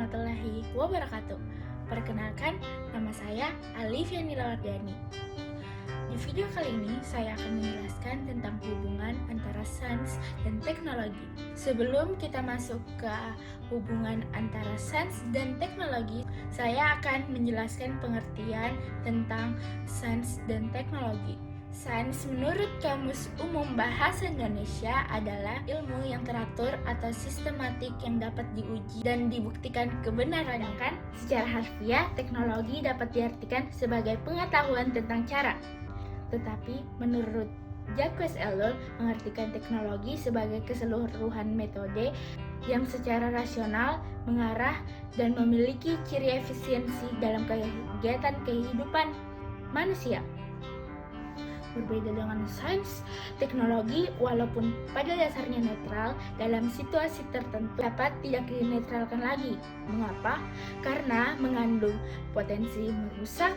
warahmatullahi wabarakatuh. Perkenalkan, nama saya Alifia Nilawardani. Di video kali ini, saya akan menjelaskan tentang hubungan antara sains dan teknologi. Sebelum kita masuk ke hubungan antara sains dan teknologi, saya akan menjelaskan pengertian tentang sains dan teknologi. Sains menurut Kamus Umum Bahasa Indonesia adalah ilmu yang teratur atau sistematik yang dapat diuji dan dibuktikan kebenarannya. Kan? Secara harfiah, teknologi dapat diartikan sebagai pengetahuan tentang cara. Tetapi menurut Jacques Ellul mengartikan teknologi sebagai keseluruhan metode yang secara rasional mengarah dan memiliki ciri efisiensi dalam kegiatan kehidupan manusia. Berbeda dengan sains, teknologi walaupun pada dasarnya netral, dalam situasi tertentu dapat tidak dinetralkan lagi. Mengapa? Karena mengandung potensi merusak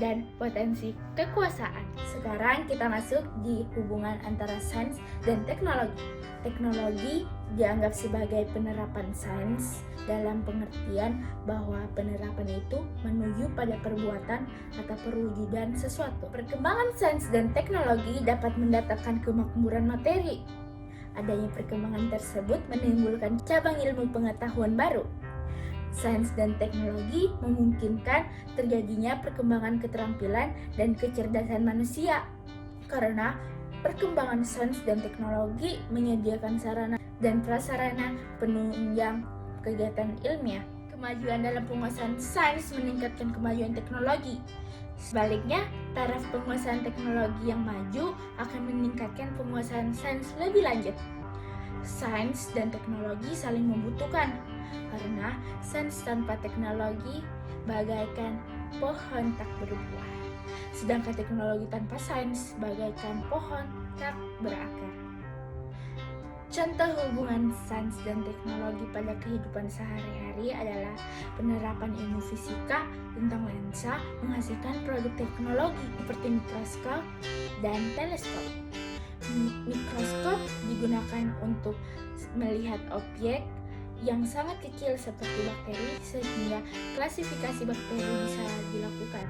dan potensi kekuasaan. Sekarang kita masuk di hubungan antara sains dan teknologi. Teknologi dianggap sebagai penerapan sains dalam pengertian bahwa penerapan itu menuju pada perbuatan atau perwujudan sesuatu. Perkembangan sains dan teknologi dapat mendatangkan kemakmuran materi. Adanya perkembangan tersebut menimbulkan cabang ilmu pengetahuan baru. Sains dan teknologi memungkinkan terjadinya perkembangan keterampilan dan kecerdasan manusia. Karena perkembangan sains dan teknologi menyediakan sarana dan prasarana penunjang kegiatan ilmiah. Kemajuan dalam penguasaan sains meningkatkan kemajuan teknologi. Sebaliknya, taraf penguasaan teknologi yang maju akan meningkatkan penguasaan sains lebih lanjut. Sains dan teknologi saling membutuhkan, karena sains tanpa teknologi bagaikan pohon tak berbuah, sedangkan teknologi tanpa sains bagaikan pohon tak berakar. Contoh hubungan sains dan teknologi pada kehidupan sehari-hari adalah penerapan ilmu fisika tentang lensa menghasilkan produk teknologi seperti mikroskop dan teleskop. Mikroskop digunakan untuk melihat objek yang sangat kecil seperti bakteri sehingga klasifikasi bakteri bisa dilakukan.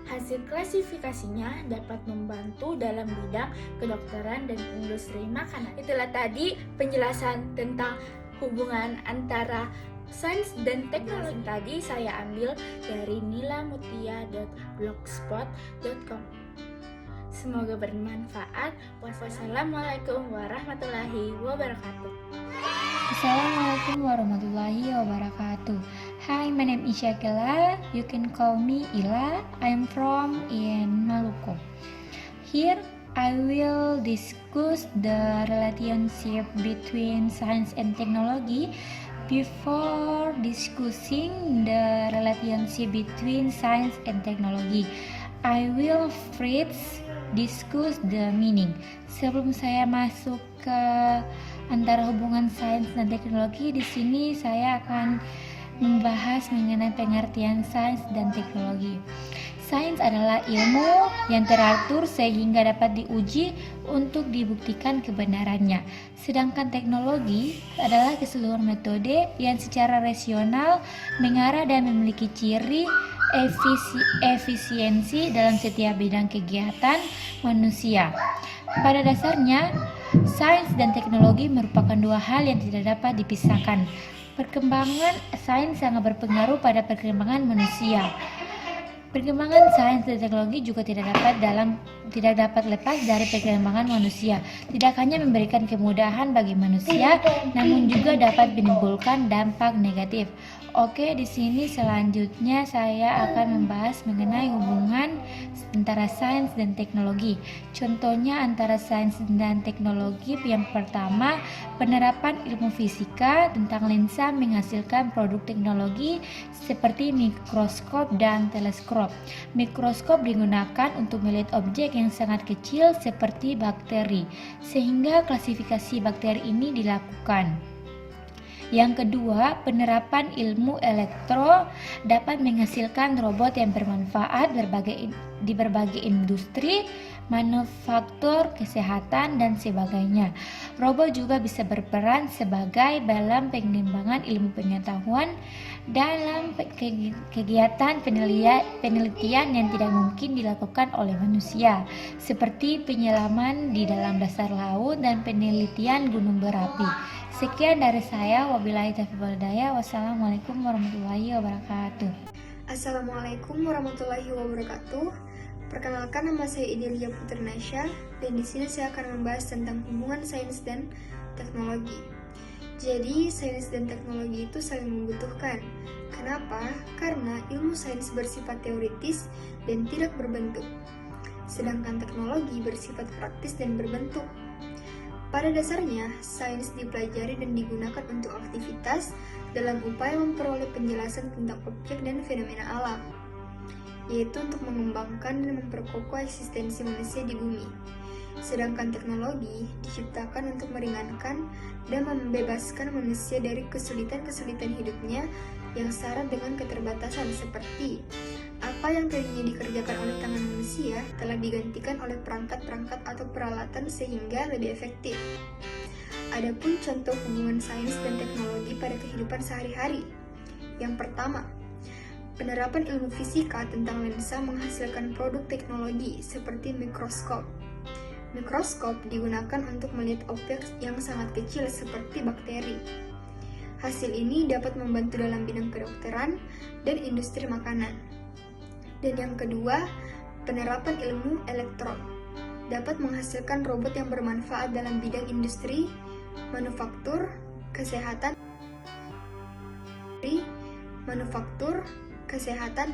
Hasil klasifikasinya dapat membantu dalam bidang kedokteran dan industri makanan. Itulah tadi penjelasan tentang hubungan antara sains dan teknologi. Tadi saya ambil dari nilamutia.blogspot.com. Semoga bermanfaat. Wassalamualaikum warahmatullahi wabarakatuh. Assalamualaikum warahmatullahi wabarakatuh. Hi, my name is Shakila. You can call me Ila. I'm from Maluku. Here, I will discuss the relationship between science and technology. Before discussing the relationship between science and technology, I will first discuss the meaning. Sebelum saya masuk ke antara hubungan sains dan teknologi, di sini saya akan membahas mengenai pengertian sains dan teknologi. Sains adalah ilmu yang teratur sehingga dapat diuji untuk dibuktikan kebenarannya. Sedangkan teknologi adalah keseluruhan metode yang secara rasional mengarah dan memiliki ciri efisiensi dalam setiap bidang kegiatan manusia. Pada dasarnya, sains dan teknologi merupakan dua hal yang tidak dapat dipisahkan. Perkembangan sains sangat berpengaruh pada perkembangan manusia. Perkembangan sains dan teknologi juga tidak dapat lepas dari perkembangan manusia. Tidak hanya memberikan kemudahan bagi manusia, namun juga dapat menimbulkan dampak negatif. Oke, di sini selanjutnya saya akan membahas mengenai hubungan antara sains dan teknologi. Contohnya antara sains dan teknologi, yang pertama, penerapan ilmu fisika tentang lensa menghasilkan produk teknologi seperti mikroskop dan teleskop. Mikroskop digunakan untuk melihat objek yang sangat kecil seperti bakteri, sehingga klasifikasi bakteri ini dilakukan. Yang kedua, penerapan ilmu elektro dapat menghasilkan robot yang bermanfaat di berbagai industri. manufaktur, kesehatan, dan sebagainya. Robot juga bisa berperan sebagai dalam pengembangan ilmu pengetahuan dalam kegiatan penelitian yang tidak mungkin dilakukan oleh manusia, seperti penyelaman di dalam dasar laut dan penelitian gunung berapi. Sekian dari saya, wabillahi taufiq wal hidayah. Wassalamualaikum warahmatullahi wabarakatuh. Assalamualaikum warahmatullahi wabarakatuh. Perkenalkan, nama saya Idilia Putri Nasya, dan di sini saya akan membahas tentang hubungan sains dan teknologi. Jadi, sains dan teknologi itu saling membutuhkan. Kenapa? Karena ilmu sains bersifat teoritis dan tidak berbentuk, sedangkan teknologi bersifat praktis dan berbentuk. Pada dasarnya, sains dipelajari dan digunakan untuk aktivitas dalam upaya memperoleh penjelasan tentang objek dan fenomena alam, yaitu untuk mengembangkan dan memperkokoh eksistensi manusia di bumi. Sedangkan teknologi diciptakan untuk meringankan dan membebaskan manusia dari kesulitan-kesulitan hidupnya yang syarat dengan keterbatasan, seperti apa yang tadinya dikerjakan oleh tangan manusia telah digantikan oleh perangkat-perangkat atau peralatan sehingga lebih efektif. Adapun contoh hubungan sains dan teknologi pada kehidupan sehari-hari. Yang pertama, penerapan ilmu fisika tentang lensa menghasilkan produk teknologi seperti mikroskop. Mikroskop digunakan untuk melihat objek yang sangat kecil seperti bakteri. Hasil ini dapat membantu dalam bidang kedokteran dan industri makanan. Dan yang kedua, penerapan ilmu elektron dapat menghasilkan robot yang bermanfaat dalam bidang industri, manufaktur, kesehatan,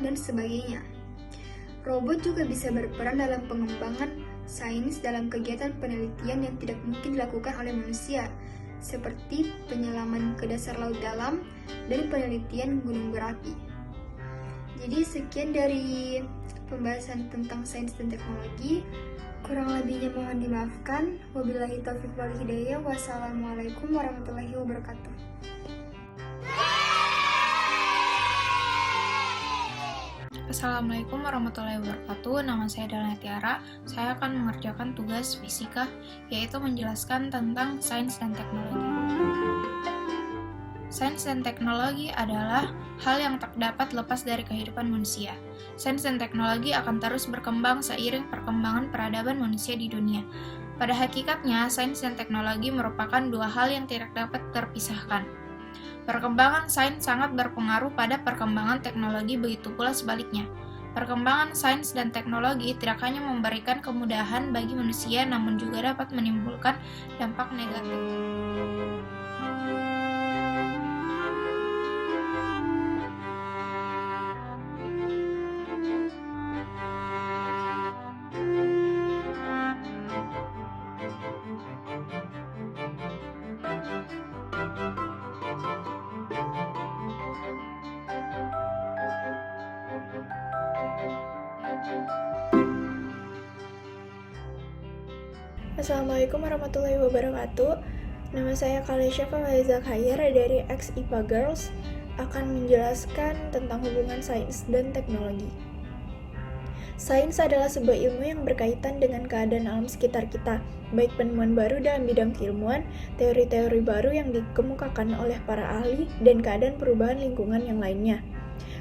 dan sebagainya. Robot juga bisa berperan dalam pengembangan sains dalam kegiatan penelitian yang tidak mungkin dilakukan oleh manusia, seperti penyelaman ke dasar laut dalam dan penelitian gunung berapi. Jadi sekian dari pembahasan tentang sains dan teknologi. Kurang lebihnya mohon dimaafkan. Wabillahi taufiq wal hidayah. Wassalamualaikum warahmatullahi wabarakatuh. Assalamualaikum warahmatullahi wabarakatuh. Nama saya adalah Tiara. Saya akan mengerjakan tugas fisika, yaitu menjelaskan tentang sains dan teknologi. Sains dan teknologi adalah hal yang tak dapat lepas dari kehidupan manusia. Sains dan teknologi akan terus berkembang seiring perkembangan peradaban manusia di dunia. Pada hakikatnya, sains dan teknologi merupakan dua hal yang tidak dapat terpisahkan. Perkembangan sains sangat berpengaruh pada perkembangan teknologi, begitu pula sebaliknya. Perkembangan sains dan teknologi tidak hanya memberikan kemudahan bagi manusia, namun juga dapat menimbulkan dampak negatif. Assalamualaikum warahmatullahi wabarakatuh. Nama saya Kalesha Fawaiza Khair dari X-IPA Girls akan menjelaskan tentang hubungan sains dan teknologi. Sains adalah sebuah ilmu yang berkaitan dengan keadaan alam sekitar kita, baik penemuan baru dalam bidang keilmuan, teori-teori baru yang dikemukakan oleh para ahli, dan keadaan perubahan lingkungan yang lainnya.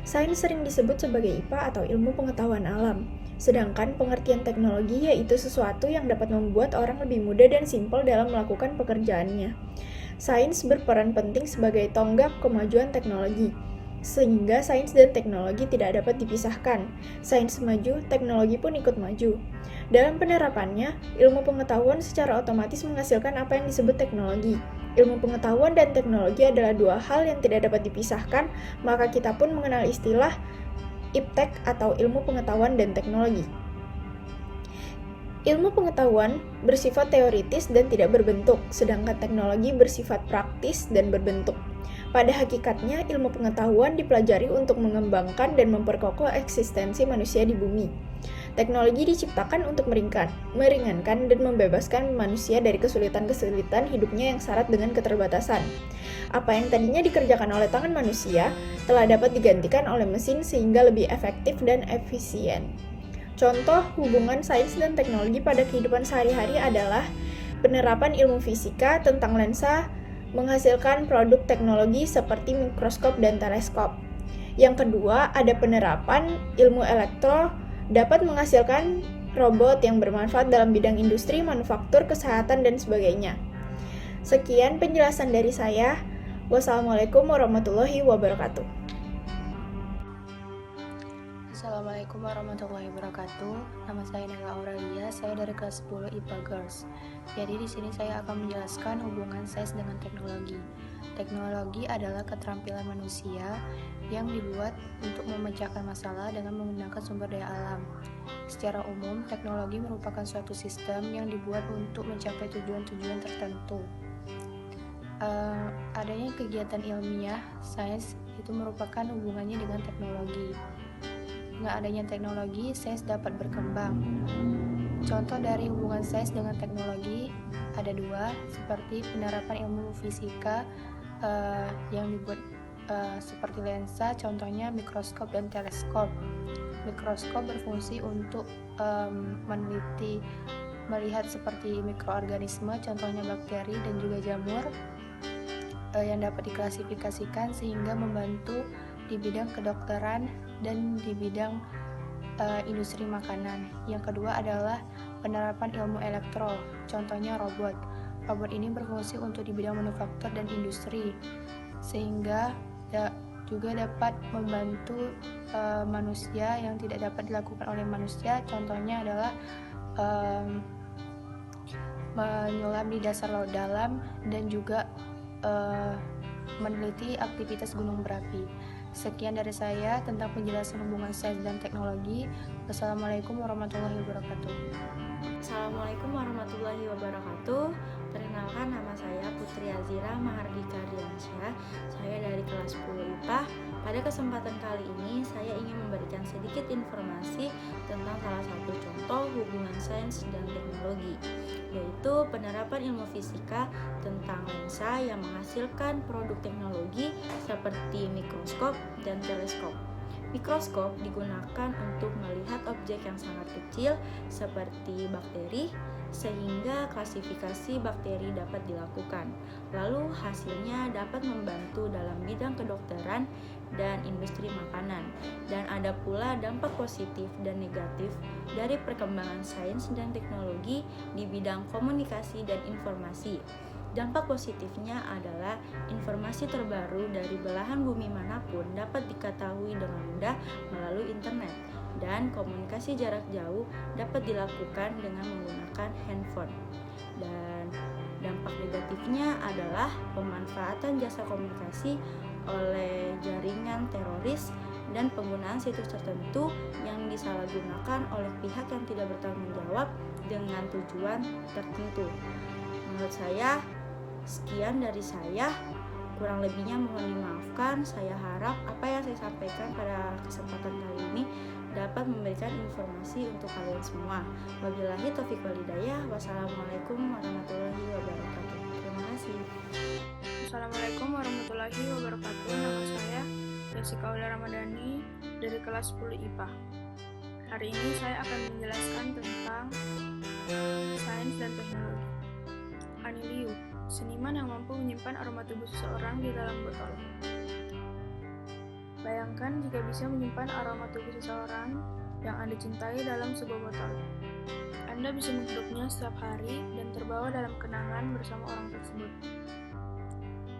Sains sering disebut sebagai IPA atau ilmu pengetahuan alam. Sedangkan pengertian teknologi yaitu sesuatu yang dapat membuat orang lebih mudah dan simpel dalam melakukan pekerjaannya. Sains berperan penting sebagai tonggak kemajuan teknologi, sehingga sains dan teknologi tidak dapat dipisahkan. Sains maju, teknologi pun ikut maju. Dalam penerapannya, ilmu pengetahuan secara otomatis menghasilkan apa yang disebut teknologi. Ilmu pengetahuan dan teknologi adalah dua hal yang tidak dapat dipisahkan, maka kita pun mengenal istilah IPTEK atau ilmu pengetahuan dan teknologi. Ilmu pengetahuan bersifat teoritis dan tidak berbentuk, sedangkan teknologi bersifat praktis dan berbentuk. Pada hakikatnya, ilmu pengetahuan dipelajari untuk mengembangkan dan memperkokoh eksistensi manusia di bumi. Teknologi diciptakan untuk meringankan dan membebaskan manusia dari kesulitan-kesulitan hidupnya yang syarat dengan keterbatasan. Apa yang tadinya dikerjakan oleh tangan manusia telah dapat digantikan oleh mesin sehingga lebih efektif dan efisien. Contoh hubungan sains dan teknologi pada kehidupan sehari-hari adalah penerapan ilmu fisika tentang lensa menghasilkan produk teknologi seperti mikroskop dan teleskop. Yang kedua, ada penerapan ilmu elektro dapat menghasilkan robot yang bermanfaat dalam bidang industri, manufaktur, kesehatan, dan sebagainya. Sekian penjelasan dari saya. Wassalamualaikum warahmatullahi wabarakatuh. Assalamualaikum warahmatullahi wabarakatuh. Nama saya Nela Aurelia, saya dari kelas 10 IPA Girls. Jadi di sini saya akan menjelaskan hubungan sains dengan teknologi. Teknologi adalah keterampilan manusia yang dibuat untuk memecahkan masalah dengan menggunakan sumber daya alam. Secara umum, teknologi merupakan suatu sistem yang dibuat untuk mencapai tujuan-tujuan tertentu. Adanya kegiatan ilmiah, sains itu merupakan hubungannya dengan teknologi. Dengan adanya teknologi, sains dapat berkembang. Contoh dari hubungan sains dengan teknologi ada dua, seperti penerapan ilmu fisika yang dibuat seperti lensa, contohnya mikroskop dan teleskop. Mikroskop berfungsi untuk melihat seperti mikroorganisme, contohnya bakteri dan juga jamur yang dapat diklasifikasikan sehingga membantu di bidang kedokteran dan di bidang industri makanan. Yang kedua adalah penerapan ilmu elektro, contohnya robot. Robot ini berfungsi untuk di bidang manufaktur dan industri, sehingga juga dapat membantu manusia yang tidak dapat dilakukan oleh manusia. Contohnya adalah menyelam di dasar laut dalam dan juga meneliti aktivitas gunung berapi. Sekian dari saya tentang penjelasan hubungan sains dan teknologi. Wassalamualaikum warahmatullahi wabarakatuh. Assalamualaikum warahmatullahi wabarakatuh. Perkenalkan, nama saya Putri Azira Mahardika Diansyah. Saya dari kelas 10 IPA. Pada kesempatan kali ini saya ingin memberikan sedikit informasi tentang salah satu contoh hubungan sains dan teknologi, yaitu penerapan ilmu fisika tentang lensa yang menghasilkan produk teknologi seperti mikroskop dan teleskop. Mikroskop digunakan untuk melihat objek yang sangat kecil seperti bakteri, sehingga klasifikasi bakteri dapat dilakukan. Lalu hasilnya dapat membantu dalam bidang kedokteran dan industri makanan. Dan ada pula dampak positif dan negatif dari perkembangan sains dan teknologi di bidang komunikasi dan informasi. Dampak positifnya adalah informasi terbaru dari belahan bumi manapun dapat diketahui dengan mudah melalui internet, dan komunikasi jarak jauh dapat dilakukan dengan menggunakan handphone. Dan dampak negatifnya adalah pemanfaatan jasa komunikasi oleh jaringan teroris dan penggunaan situs tertentu yang disalahgunakan oleh pihak yang tidak bertanggung jawab dengan tujuan tertentu. Menurut saya, sekian dari saya. Kurang lebihnya mohon dimaafkan. Saya harap apa yang saya sampaikan pada kesempatan kali ini dapat memberikan informasi untuk kalian semua. Wabillahi taufiq wal hidayah. Wassalamualaikum warahmatullahi wabarakatuh. Terima kasih. Assalamualaikum warahmatullahi wabarakatuh. Nama saya Jessica Aulia Ramadhani dari kelas 10 IPA. Hari ini saya akan menjelaskan tentang sains dan teknologi. Aniliu, seniman yang mampu menyimpan aroma tubuh seseorang di dalam botol. Bayangkan jika bisa menyimpan aroma tubuh seseorang yang Anda cintai dalam sebuah botol. Anda bisa menghidupnya setiap hari dan terbawa dalam kenangan bersama orang tersebut.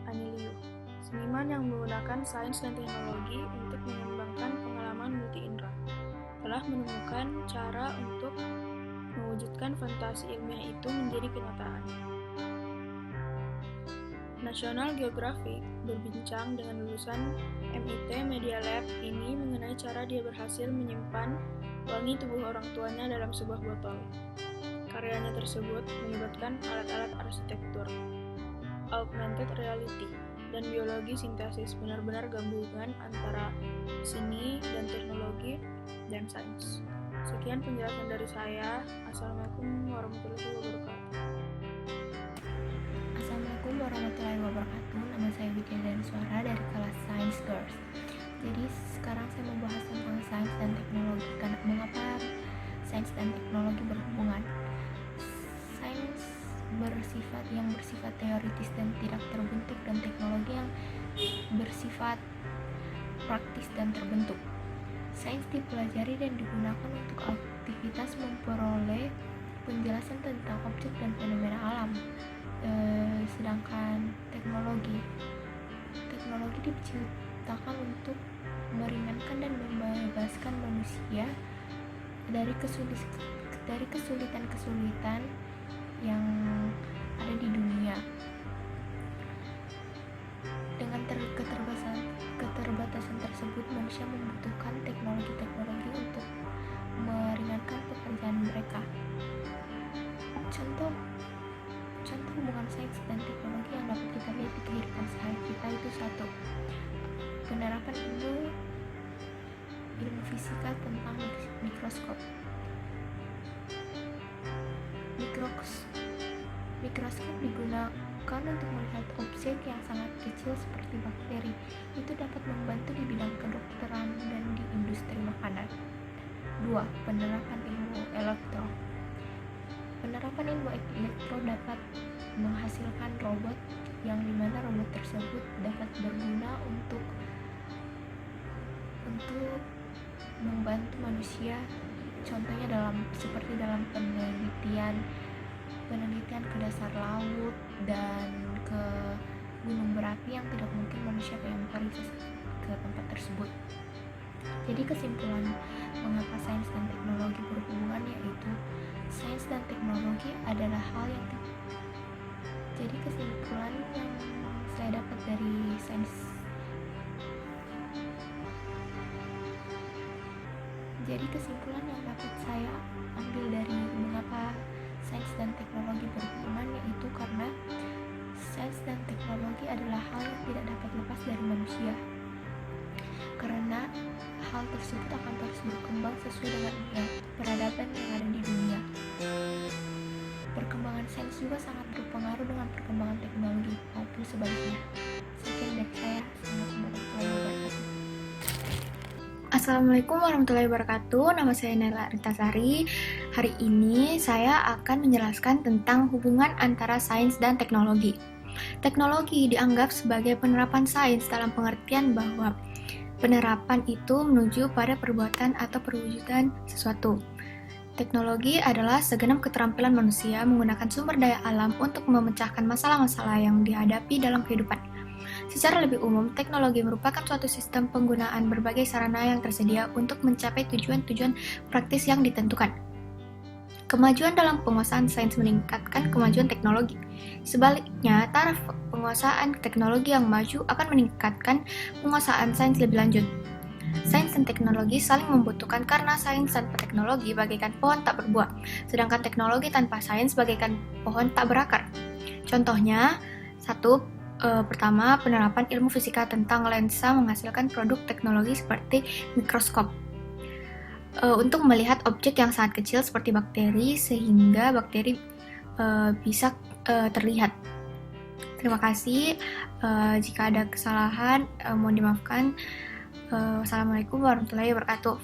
Aniliu, seniman yang menggunakan sains dan teknologi untuk mengembangkan pengalaman multi indera, telah menemukan cara untuk mewujudkan fantasi ilmiah itu menjadi kenyataan. National Geographic berbincang dengan lulusan MIT Media Lab ini mengenai cara dia berhasil menyimpan wangi tubuh orang tuanya dalam sebuah botol. Karyanya tersebut melibatkan alat-alat arsitektur, augmented reality, dan biologi sintesis, benar-benar gabungan antara seni dan teknologi dan sains. Sekian penjelasan dari saya. Assalamualaikum warahmatullahi wabarakatuh. Assalamualaikum warahmatullahi wabarakatuh. Nama saya Widya dan Suara dari kelas Science Girls. Jadi sekarang saya membahas tentang sains dan teknologi. Mengapa sains dan teknologi berhubungan. Sains yang bersifat teoritis dan tidak terbentuk, dan teknologi yang bersifat praktis dan terbentuk. Sains dipelajari dan digunakan untuk aktivitas memperoleh penjelasan tentang objek dan fenomena alam. Sedangkan teknologi diciptakan untuk meringankan dan membebaskan manusia dari kesulitan-kesulitan yang ada di dunia. Dengan keterbatasan tersebut, manusia membutuhkan teknologi untuk meringankan pekerjaan mereka. Contoh hubungan sains dan teknologi yang dapat kita lihat di kehidupan sehari kita itu: 1. Penerapan ilmu fisika tentang mikroskop. Mikroskop digunakan untuk melihat objek yang sangat kecil seperti bakteri. Itu dapat membantu di bidang kedokteran dan di industri makanan. 2. Penerapan ilmu elektro. Penerapan ilmu elektro dapat menghasilkan robot yang dimana robot tersebut dapat berguna untuk membantu manusia. Contohnya seperti dalam penelitian ke dasar laut dan ke gunung berapi yang tidak mungkin manusia yang pergi ke tempat tersebut. Jadi kesimpulan mengapa sains dan teknologi berhubungan yaitu sains dan teknologi adalah hal yang jadi kesimpulan yang saya dapat dari sains. Jadi kesimpulan yang dapat saya ambil dari mengapa sains dan teknologi berhubungan yaitu karena sains dan teknologi adalah hal yang tidak dapat lepas dari manusia. Karena hal tersebut akan terus berkembang sesuai dengan peradaban yang ada di dunia. Perkembangan sains juga sangat berpengaruh dengan perkembangan teknologi maupun sebaliknya. Sekian dari saya. Assalamualaikum warahmatullahi wabarakatuh. Assalamualaikum warahmatullahi wabarakatuh. Nama saya Nela Ritasari. Hari ini saya akan menjelaskan tentang hubungan antara sains dan teknologi. Teknologi dianggap sebagai penerapan sains dalam pengertian bahwa penerapan itu menuju pada perbuatan atau perwujudan sesuatu. Teknologi adalah segenap keterampilan manusia menggunakan sumber daya alam untuk memecahkan masalah-masalah yang dihadapi dalam kehidupan. Secara lebih umum, teknologi merupakan suatu sistem penggunaan berbagai sarana yang tersedia untuk mencapai tujuan-tujuan praktis yang ditentukan. Kemajuan dalam penguasaan sains meningkatkan kemajuan teknologi. Sebaliknya, taraf penguasaan teknologi yang maju akan meningkatkan penguasaan sains lebih lanjut. Sains dan teknologi saling membutuhkan karena sains tanpa teknologi bagaikan pohon tak berbuah, sedangkan teknologi tanpa sains bagaikan pohon tak berakar. Contohnya, pertama, penerapan ilmu fisika tentang lensa menghasilkan produk teknologi seperti mikroskop untuk melihat objek yang sangat kecil seperti bakteri sehingga bakteri bisa terlihat. Terima kasih. Jika ada kesalahan, mohon dimaafkan. Wassalamualaikum warahmatullahi wabarakatuh.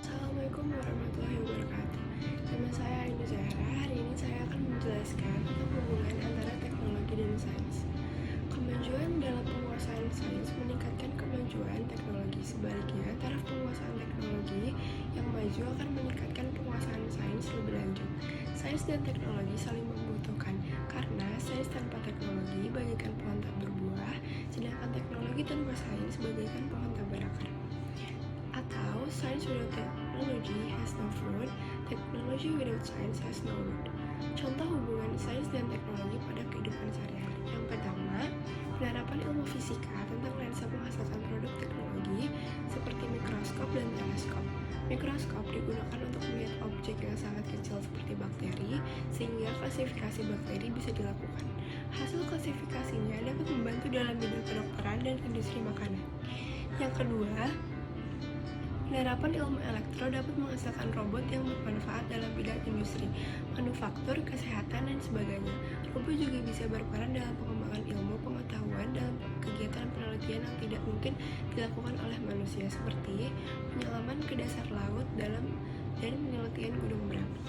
Assalamualaikum warahmatullahi wabarakatuh. Nama saya Ainu Zahra. Hari ini saya akan menjelaskan tentang hubungan antara teknologi dan sains. Kemajuan dalam penguasaan sains meningkatkan kemajuan teknologi. Sebaliknya, taraf penguasaan teknologi yang maju akan meningkatkan penguasaan sains lebih lanjut. Sains dan teknologi saling membutuhkan karena sains tanpa teknologi bagaikan pohon tak berbuah, sedangkan teknologi tanpa sains bagaikan pohon tak berakar. Atau science without technology has no fruit, technology without science has no root. Contoh hubungan sains dan teknologi pada kehidupan sehari-hari. Yang pertama, penerapan ilmu fisika tentang lensa menghasilkan produk teknologi seperti mikroskop dan teleskop. Mikroskop digunakan untuk melihat objek yang sangat kecil seperti bakteri, sehingga klasifikasi bakteri bisa dilakukan. Hasil klasifikasinya dapat membantu dalam bidang kedokteran dan industri makanan. Yang kedua, Penerapan ilmu elektro dapat menghasilkan robot yang bermanfaat dalam bidang industri, manufaktur, kesehatan, dan sebagainya. Robot juga bisa berperan dalam pengembangan ilmu pengetahuan dalam kegiatan penelitian yang tidak mungkin dilakukan oleh manusia, seperti penyelaman ke dasar laut dan penelitian gunung berapi.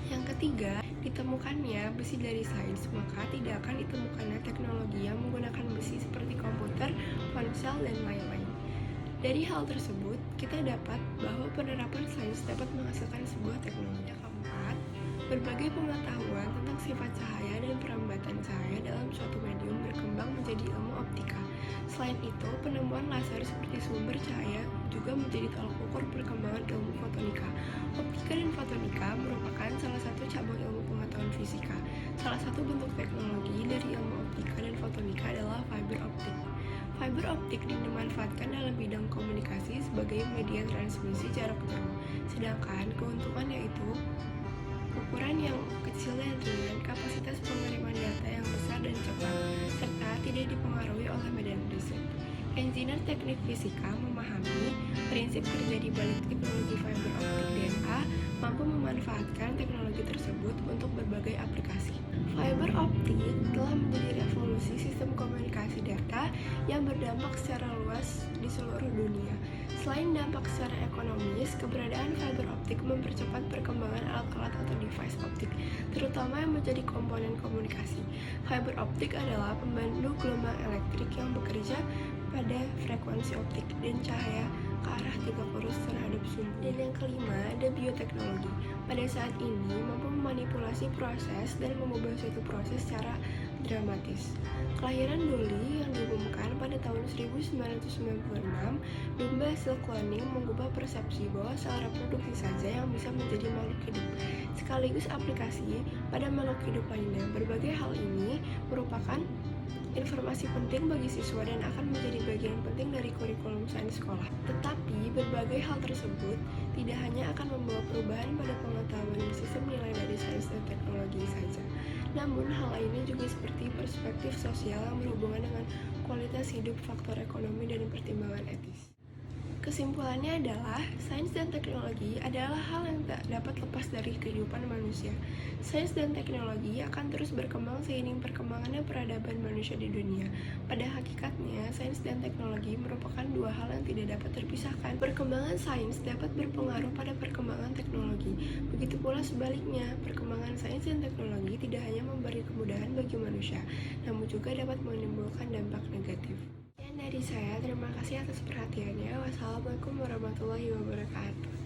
Yang ketiga, ditemukannya besi dari sains, maka tidak akan ditemukannya teknologi yang menggunakan besi seperti komputer, ponsel, dan lain-lain. Dari hal tersebut, kita dapat bahwa penerapan sains dapat menghasilkan sebuah teknologi. Yang keempat, berbagai pengetahuan tentang sifat cahaya dan perambatan cahaya dalam suatu medium berkembang menjadi ilmu optika. Selain itu, penemuan laser seperti sumber cahaya juga menjadi tolak ukur perkembangan ilmu fotonika. Optika dan fotonika merupakan salah satu cabang ilmu pengetahuan fisika. Salah satu bentuk teknologi dari ilmu optika dan fotonika adalah fiber optik. Fiber optik dimanfaatkan dalam bidang komunikasi sebagai media transmisi jarak jauh. Sedangkan keuntungan yaitu ukuran yang kecil dan ringan, kapasitas pengiriman data yang besar dan cepat, serta tidak dipengaruhi oleh medan riset. Engineer teknik fisika memahami prinsip kerja di balik teknologi fiber optik DNA, mampu memanfaatkan teknologi tersebut untuk berbagai aplikasi. Fiber optik telah menjadi revolusi sistem komunikasi data yang berdampak secara luas di seluruh dunia. Selain dampak secara ekonomis, keberadaan fiber optik mempercepat perkembangan alat-alat atau device optik, terutama yang menjadi komponen komunikasi. Fiber optik adalah pembantu gelombang elektrik yang bekerja pada frekuensi optik dan cahaya ke arah tegak lurus terhadap sumber. Dan yang kelima, ada bioteknologi. Pada saat ini mampu memanipulasi proses dan mengubah suatu proses secara dramatis. Kelahiran Dolly yang diumumkan pada tahun 1996, domba hasil cloning mengubah persepsi bahwa sel reproduksi saja yang bisa menjadi makhluk hidup, sekaligus aplikasi pada makhluk hidup lainnya. Berbagai hal ini merupakan informasi penting bagi siswa dan akan menjadi bagian penting dari kurikulum sains sekolah. Tetapi, berbagai hal tersebut tidak hanya akan membawa perubahan pada pengetahuan dan sistem nilai dari sains dan teknologi saja. Namun, hal lainnya juga seperti perspektif sosial yang berhubungan dengan kualitas hidup, faktor ekonomi, dan pertimbangan etis. Kesimpulannya adalah, sains dan teknologi adalah hal yang tak dapat lepas dari kehidupan manusia. Sains dan teknologi akan terus berkembang seiring perkembangannya peradaban manusia di dunia. Pada hakikatnya, sains dan teknologi merupakan dua hal yang tidak dapat terpisahkan. Perkembangan sains dapat berpengaruh pada perkembangan teknologi. Begitu pula sebaliknya, perkembangan sains dan teknologi tidak hanya memberi kemudahan bagi manusia, namun juga dapat menimbulkan dampak negatif. Dari saya, terima kasih atas perhatiannya. Wassalamualaikum warahmatullahi wabarakatuh.